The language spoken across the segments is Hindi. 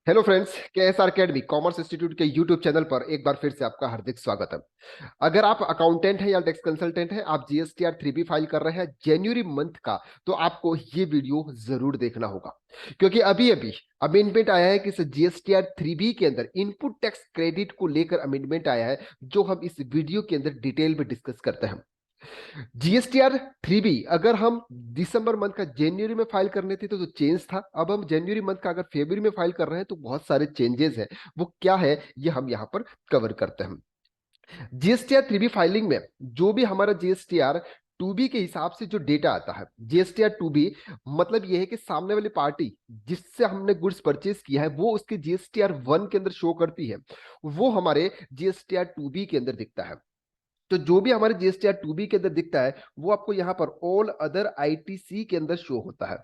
Hello friends, KSR academy commerce institute के यूट्यूब चैनल पर एक बार फिर से आपका हार्दिक स्वागत है। अगर आप अकाउंटेंट हैं या टैक्स कंसल्टेंट हैं, आप जीएसटीआर 3B फाइल कर रहे हैं जनवरी मंथ का, तो आपको ये वीडियो जरूर देखना होगा, क्योंकि अभी अभी अमेंडमेंट आया है कि जीएसटीआर 3B के अंदर इनपुट टैक्स क्रेडिट को लेकर अमेंडमेंट आया है, जो हम इस वीडियो के अंदर डिटेल में डिस्कस करते हैं। जीएसटीआर 3B अगर हम दिसंबर मंथ का जनवरी में फाइल करने थे तो चेंज था। अब हम जनवरी मंथ का अगर फरवरी में फाइल कर रहे हैं तो बहुत सारे चेंजेस हैं। वो क्या है ये हम यहां पर कवर करते हैं। जीएसटीआर 3B फाइलिंग में जो भी हमारा जीएसटीआर 2B के हिसाब से जो डेटा आता है, जीएसटीआर 2B मतलब यह है कि सामने वाली पार्टी जिससे हमने गुड्स परचेज किया है वो उसके जीएसटीआर 1 के अंदर शो करती है, वो हमारे जीएसटीआर 2B के अंदर दिखता है। तो जो भी हमारे जीएसटीआर 2B के अंदर दिखता है वो आपको यहां पर ऑल अदर आईटीसी के अंदर शो होता है।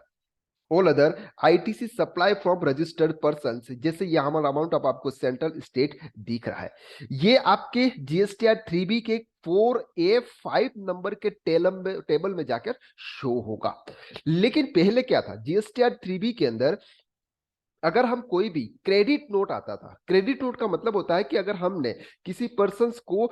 All other ITC supply from registered person, जैसे ये हमारा अमाउंट अब आपको सेंट्रल स्टेट दिख रहा है। ये आपके जीएसटीआर 3B के 4A5 नंबर के टेबल में जाकर शो होगा। लेकिन पहले क्या था, जीएसटीआर 3B के अंदर अगर हम कोई भी क्रेडिट नोट आता था, क्रेडिट नोट का मतलब होता है कि अगर हमने किसी पर्सन को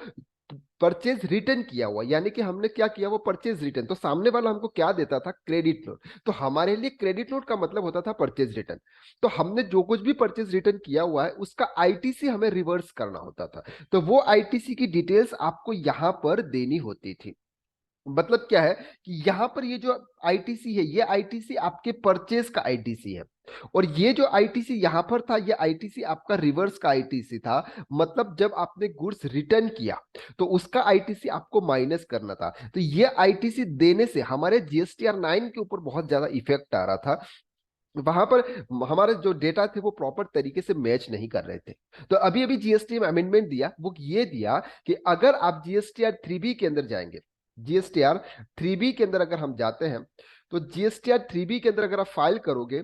परचेज रिटर्न किया हुआ, यानी कि हमने क्या किया, वो परचेज रिटर्न, तो सामने वाला हमको क्या देता था, क्रेडिट नोट। तो हमारे लिए क्रेडिट नोट का मतलब होता था परचेज रिटर्न। तो हमने जो कुछ भी परचेज रिटर्न किया हुआ है उसका आईटीसी हमें रिवर्स करना होता था। तो वो आईटीसी की डिटेल्स आपको यहां पर देनी होती थी। मतलब क्या है कि यहां पर ये जो आईटीसी है, ये आईटीसी आपके परचेज का आईटीसी है, और ये जो आईटीसी यहां पर था, ये आईटीसी आपका रिवर्स का आईटीसी था। मतलब जब आपने गुड्स रिटर्न किया तो उसका आईटीसी आपको माइनस करना था। तो ये आईटीसी देने से हमारे जीएसटीआर 9 के ऊपर बहुत ज्यादा इफेक्ट आ रहा था। वहां पर हमारे जो डेटा थे वो प्रॉपर तरीके से मैच नहीं कर रहे थे। तो अभी अभी जीएसटी में अमेंडमेंट दिया, वो ये दिया कि अगर आप जीएसटीआर 3B के अंदर जाएंगे, जीएसटीआर 3B के अंदर अगर हम जाते हैं, तो जीएसटीआर 3B के अंदर अगर आप फाइल करोगे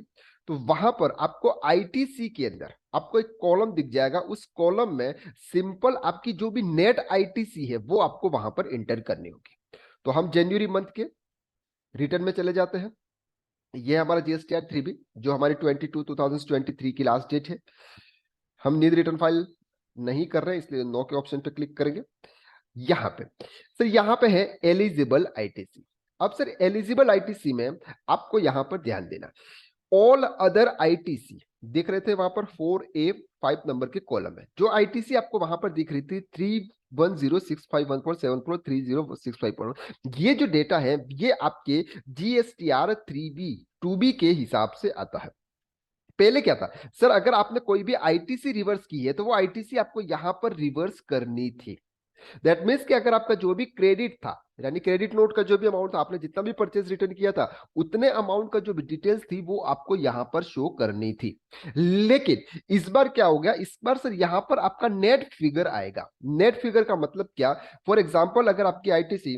तो वहां पर आपको आईटीसी के अंदर आपको एक कॉलम दिख जाएगा। उस कॉलम में सिंपल आपकी जो भी नेट आईटीसी है वो आपको वहां पर एंटर करनी होगी। तो हम जनवरी मंथ के रिटर्न में चले जाते हैं। ये हमारा जीएसटीआर 3B जो हमारी 22/2023 की लास्ट डेट है। हम नीड रिटर्न फाइल नहीं कर रहे हैं, इसलिए नो के ऑप्शन पे क्लिक करेंगे। यहां पे सर, यहां पे है एलिजिबल आईटीसी। अब सर एलिजिबल आईटीसी में आपको यहां पर ध्यान देना, ऑल अदर आईटीसी दिख रहे थे वहां पर 4A5 नंबर के कॉलम है। जो आईटीसी आपको वहां पर दिख रही थी 3106514743065, ये जो डेटा है ये आपके जीएसटीआर 3B 2B के हिसाब से आता है। पहले क्या था सर, अगर आपने कोई भी आईटीसी रिवर्स की है तो वो आईटीसी आपको यहां पर रिवर्स करनी थी। दैट मीन्स कि अगर आपका जो भी क्रेडिट था, यानी क्रेडिट नोट का जो भी अमाउंट था, आपने जितना भी परचेज रिटर्न किया था उतने अमाउंट का जो भी डिटेल्स थी वो आपको यहां पर शो करनी थी। लेकिन इस बार क्या हो गया, इस बार सर यहां पर आपका नेट फिगर आएगा। नेट फिगर का मतलब क्या, फॉर एग्जाम्पल अगर आपकी आईटीसी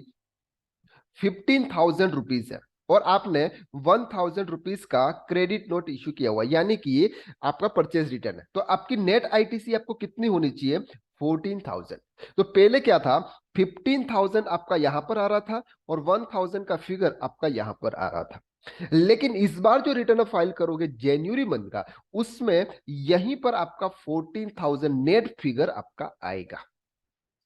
15,000 रुपीज है और आपने 1,000 रुपीज का क्रेडिट नोट इश्यू किया हुआ, यानी कि ये आपका परचेज रिटर्न है, तो आपकी नेट आईटीसी आपको कितनी होनी चाहिए, 14,000। तो पहले क्या था, 15,000 आपका यहां पर आ रहा था और 1,000 का फिगर आपका यहां पर आ रहा था। लेकिन इस बार जो रिटर्न ऑफ फाइल करोगे जनवरी मंथ का, उसमें यहीं पर आपका 14,000 नेट फिगर आपका आएगा।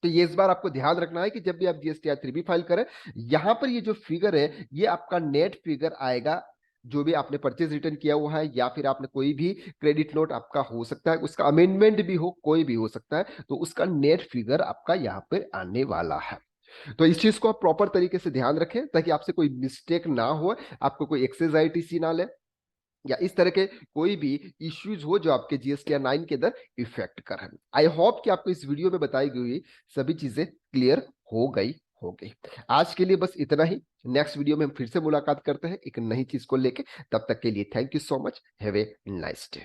तो ये इस बार आपको ध्यान रखना है कि जब भी आप जीएसटीआर 3B फाइल करें, यहां पर ये जो फिगर है ये आपका नेट फिगर आएगा। जो भी आपने परचेज रिटर्न किया हुआ है या फिर आपने कोई भी क्रेडिट नोट आपका हो सकता है, उसका अमेंडमेंट भी हो, कोई भी हो सकता है, तो उसका नेट फिगर आपका यहाँ पे आने वाला है। तो इस चीज को आप प्रॉपर तरीके से ध्यान रखें ताकि आपसे कोई मिस्टेक ना हो, आपको कोई एक्सेस आईटीसी ना ले, या इस तरह के कोई भी इश्यूज हो जो आपके जीएसटीआर 9 के अंदर इफेक्ट कर। आई होप कि आपको इस वीडियो में बताई गई सभी चीजें क्लियर हो गई। आज के लिए बस इतना ही। नेक्स्ट वीडियो में हम फिर से मुलाकात करते हैं एक नई चीज को लेके। तब तक के लिए thank you so much. Have a nice day.